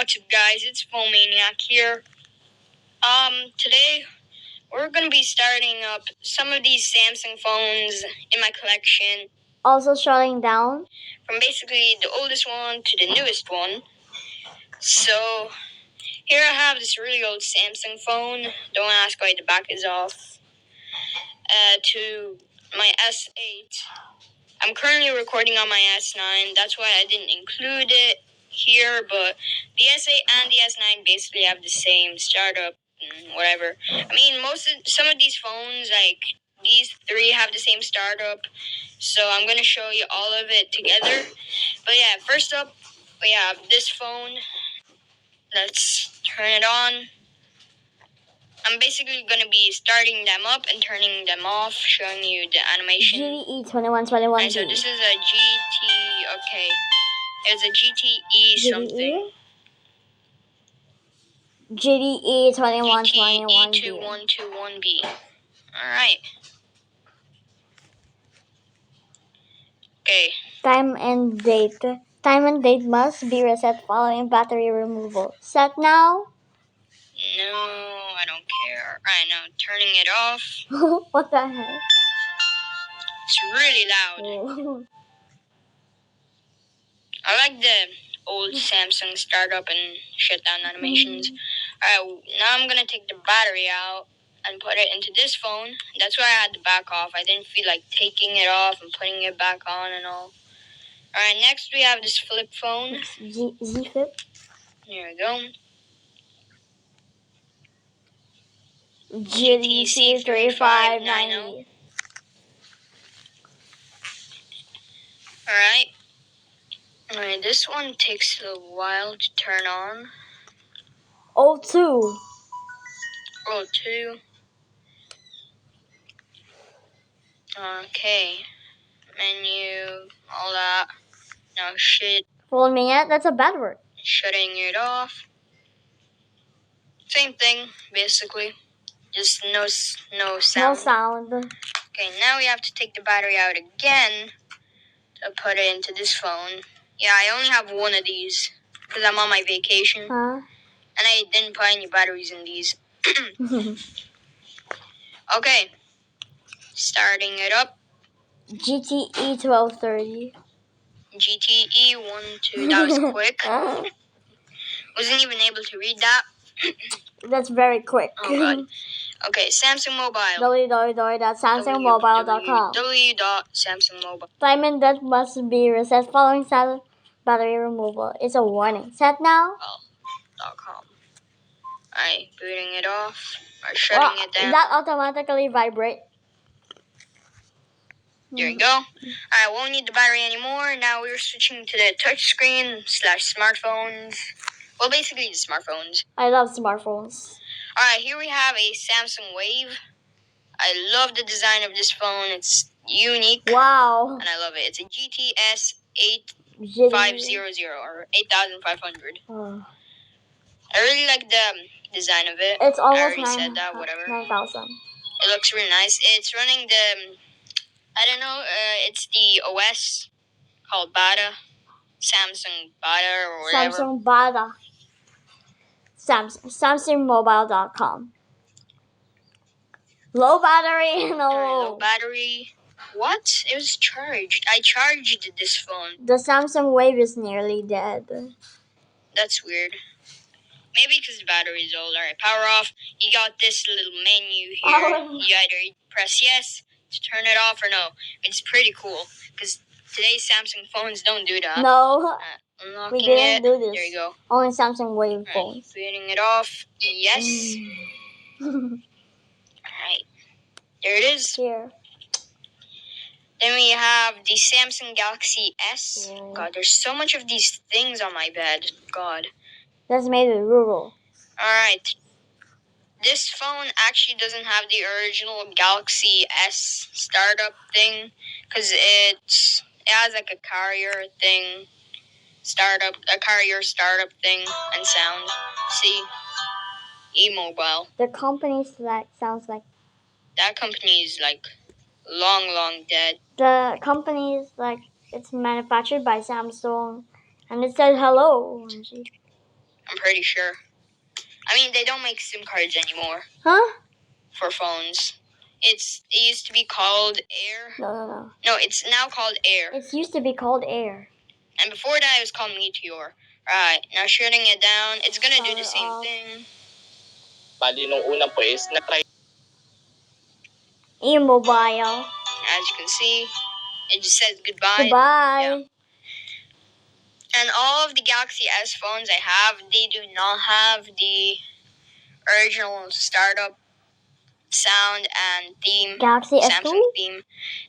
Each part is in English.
What's up, guys? It's Phone-Maniac here. Today we're gonna be starting up some of these Samsung phones in my collection. Also shutting down from basically the oldest one to the newest one. So here I have this really old Samsung phone. Don't ask why the back is off. To my S8. I'm currently recording on my S9. That's why I didn't include it here, but the S8 and the S9 basically have the same startup and whatever. I mean, some of these phones, like these three, have the same startup, so I'm gonna show you all of it together. But yeah, first up, we have this phone. Let's turn it on. I'm basically gonna be starting them up and turning them off, showing you the animation. GTE2121B. So this is a GT. Okay, it's a GTE something. GTE2121B. GTE2121B. All right. Okay. Time and date. Time and date must be reset following battery removal. Set now. No, I don't care. Alright, now turning it off. What the heck? It's really loud. I like the old Samsung startup and shutdown animations. Alright, now I'm gonna take the battery out and put it into this phone. That's why I had the back off. I didn't feel like taking it off and putting it back on and all. Alright, next we have this flip phone. Z Flip. Here we go. GTC 3590. Alright, this one takes a while to turn on. 02. 02. Okay. Menu, all that. Now Phone-Maniac, that's a bad word. shutting it off. Same thing, basically. Just no sound. No sound. Okay, now we have to take the battery out again to put it into this phone. Yeah, I only have one of these because I'm on my vacation. Huh? And I didn't put any batteries in these. Okay. Starting it up. GTE 1230. GTE 12. That was quick. Wasn't even able to read that. That's very quick. Oh god. Okay, Samsung Mobile. www.samsungmobile.com. www.samsungmobile. Time and date must be reset following battery removal. It's a warning. Set now. .com. Alright, booting it off. Or shutting it down. That automatically vibrate. There you go. Alright, won't need the battery anymore. Now we're switching to the touchscreen / smartphones. Well, basically the smartphones. I love smartphones. Alright, here we have a Samsung Wave. I love the design of this phone. It's unique. Wow. And I love it. It's a GTS 8500 or 8500. Oh. I really like the design of it. It's almost I already said that, whatever. 9,000. It looks really nice. It's running the, I don't know, it's the OS called Bada. Samsung Bada or whatever. Samsung Bada. SamsungMobile.com. Low battery. No. Low battery. What? It was charged. I charged this phone. The Samsung Wave is nearly dead. That's weird. Maybe because the battery is old. Alright, power off. You got this little menu here. You either press yes to turn it off or no. It's pretty cool because today's Samsung phones don't do that. No. Unlocking We didn't do this. There you go. Only Samsung Wave phones. Booting it off. Yes. Alright. There it is. Here. Then we have the Samsung Galaxy S. Yeah. God, there's so much of these things on my bed. God. That's made with rural. Alright. This phone actually doesn't have the original Galaxy S startup thing because it has like a carrier startup thing and sound. See? E-Mobile. The company's sounds like. That company is like long dead. The company is like, it's manufactured by Samsung and it says hello. I'm pretty sure. I mean, they don't make SIM cards anymore. Huh? For phones. It used to be called Air. No. No, it's now called Air. It used to be called Air. And before that, it was called Meteor. Right, now shutting it down, it's gonna do the same thing. Bali nung una po is na-try E-mobile. As you can see, it just says goodbye. Goodbye. Yeah. And all of the Galaxy S phones I have, they do not have the original startup sound and theme. Galaxy S2? Samsung theme.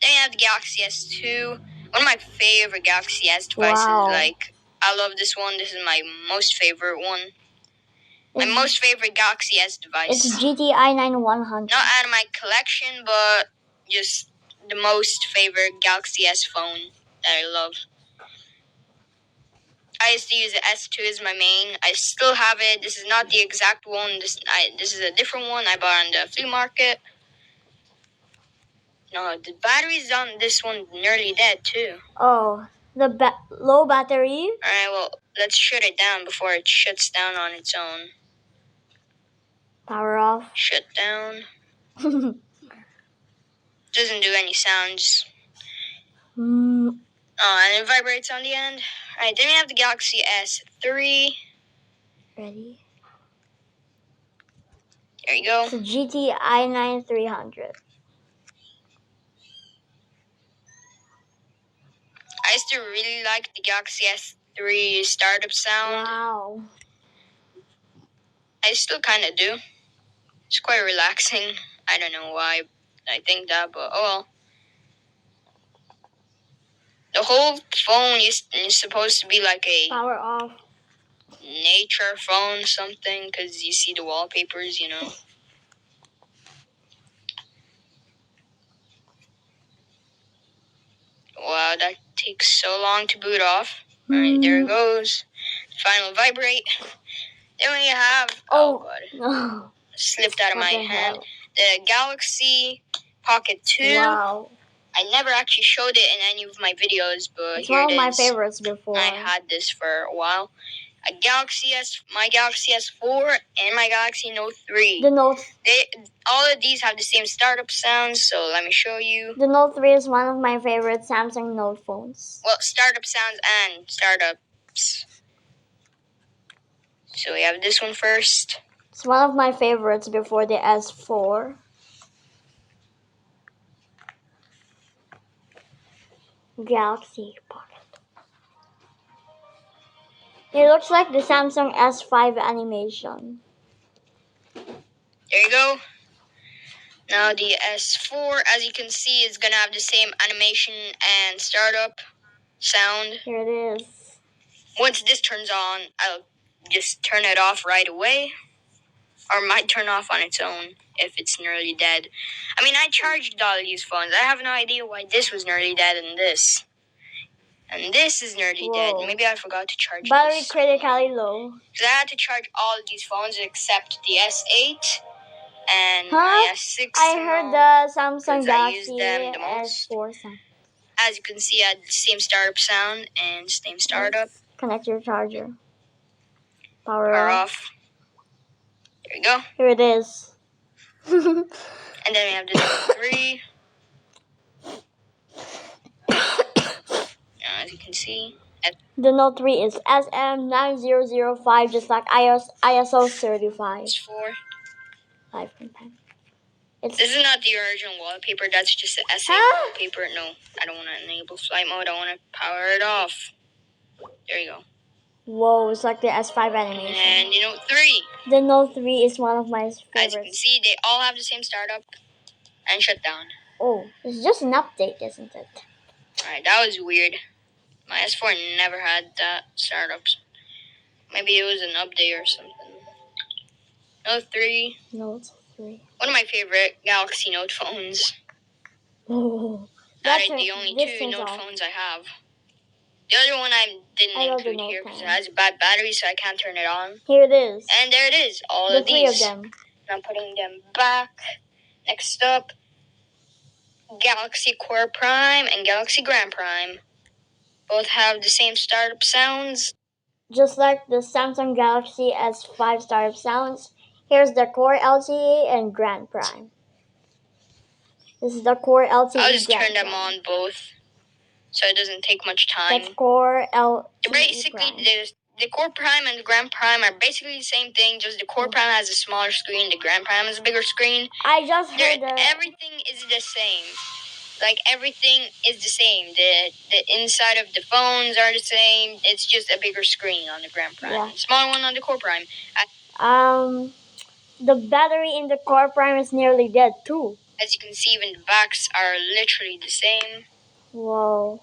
Then you have the Galaxy S2. One of my favorite Galaxy S devices. Wow. Like, I love this one. This is my most favorite one. My most favorite Galaxy S device. It's GTI 9100. Not out of my collection, but just the most favorite Galaxy S phone that I love. I used to use the S2 as my main. I still have it. This is not the exact one. This is a different one I bought on the flea market. No, the batteries on this one nearly dead too. Oh, the low battery? Alright, well, let's shut it down before it shuts down on its own. Power off. Shut down. Doesn't do any sounds. And it vibrates on the end. Alright, then we have the Galaxy S3. Ready? There you go. It's a GTI 9300. I used to really like the Galaxy S3 startup sound. Wow. I still kind of do. It's quite relaxing. I don't know why I think that, but oh well. The whole phone is supposed to be like a Power off. nature phone something, because you see the wallpapers, you know. Wow, that takes so long to boot off. Alright, there it goes. Final vibrate. Then we have Oh God. no. Slipped out of my What the hand. hell? The Galaxy Pocket 2. Wow. I never actually showed it in any of my videos, but It's here one it of my is. favorites before. I had this for a while. My Galaxy S4 and my Galaxy Note 3. The Note. All of these have the same startup sounds, so let me show you. The Note 3 is one of my favorite Samsung Note phones. Well, startup sounds and startups. So we have this one first. It's one of my favorites before the S4. Galaxy Pocket. It looks like the Samsung S5 animation. There you go. Now the S4, as you can see, is going to have the same animation and startup sound. Here it is. Once this turns on, I'll just turn it off right away. Or might turn off on its own if it's nearly dead. I mean, I charged all of these phones. I have no idea why this was nearly dead and this. And this is nearly dead. Maybe I forgot to charge Battery this critically low. Because I had to charge all of these phones except the S8 and my S6. I heard the Samsung I use Galaxy them the most. S4 sound. As you can see, I had the same startup sound and same startup. Connect your charger. Power off. There we go. Here it is. And then we have the Note 3. As you can see. The Note 3 is SM9005, just like ISO 35. It's 4. 5 from 10. This is not the original wallpaper. That's just the S8 wallpaper. No, I don't want to enable flight mode. I want to power it off. There you go. Whoa, it's like the S5 animation. And the Note 3. The Note 3 is one of my favorites. As you can see, they all have the same startup and shutdown. Oh, it's just an update, isn't it? Alright, that was weird. My S4 never had that startups. Maybe it was an update or something. Note 3. Note 3. One of my favorite Galaxy Note phones. Oh, That are the only two Note phones I have. The other one I didn't include here because it has a bad battery, so I can't turn it on. Here it is. And there it is, all the of these. 3 of them. And I'm putting them back. Next up, Galaxy Core Prime and Galaxy Grand Prime. Both have the same startup sounds. Just like the Samsung Galaxy S5 startup sounds, here's the Core LTE and Grand Prime. This is the Core LTE I'll just Grand turn them Prime. on both, so it doesn't take much That's time. Core LTE Basically, Prime. the Core Prime and the Grand Prime are basically the same thing. Just the Core Prime has a smaller screen, the Grand Prime has a bigger screen. I just heard Everything is the same. Like everything is the same. The inside of the phones are the same. It's just a bigger screen on the Grand Prime, Yeah. and smaller one on the Core Prime. The battery in the Core Prime is nearly dead too. As you can see, even the backs are literally the same. Whoa.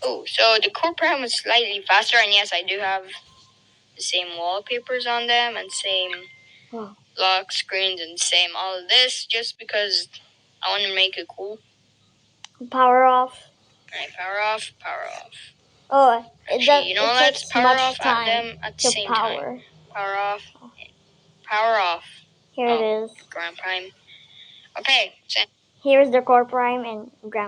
Oh, so the Core Prime was slightly faster, and yes, I do have the same wallpapers on them and same Wow. lock screens and same all of this, just because I want to make it cool. Power off. Alright, power off, power off. Oh, Actually, let's takes power much off time them at the to same power. time. Power off. Power off. Here it is. Grand Prime. Okay, so Here's the Core Prime and Grand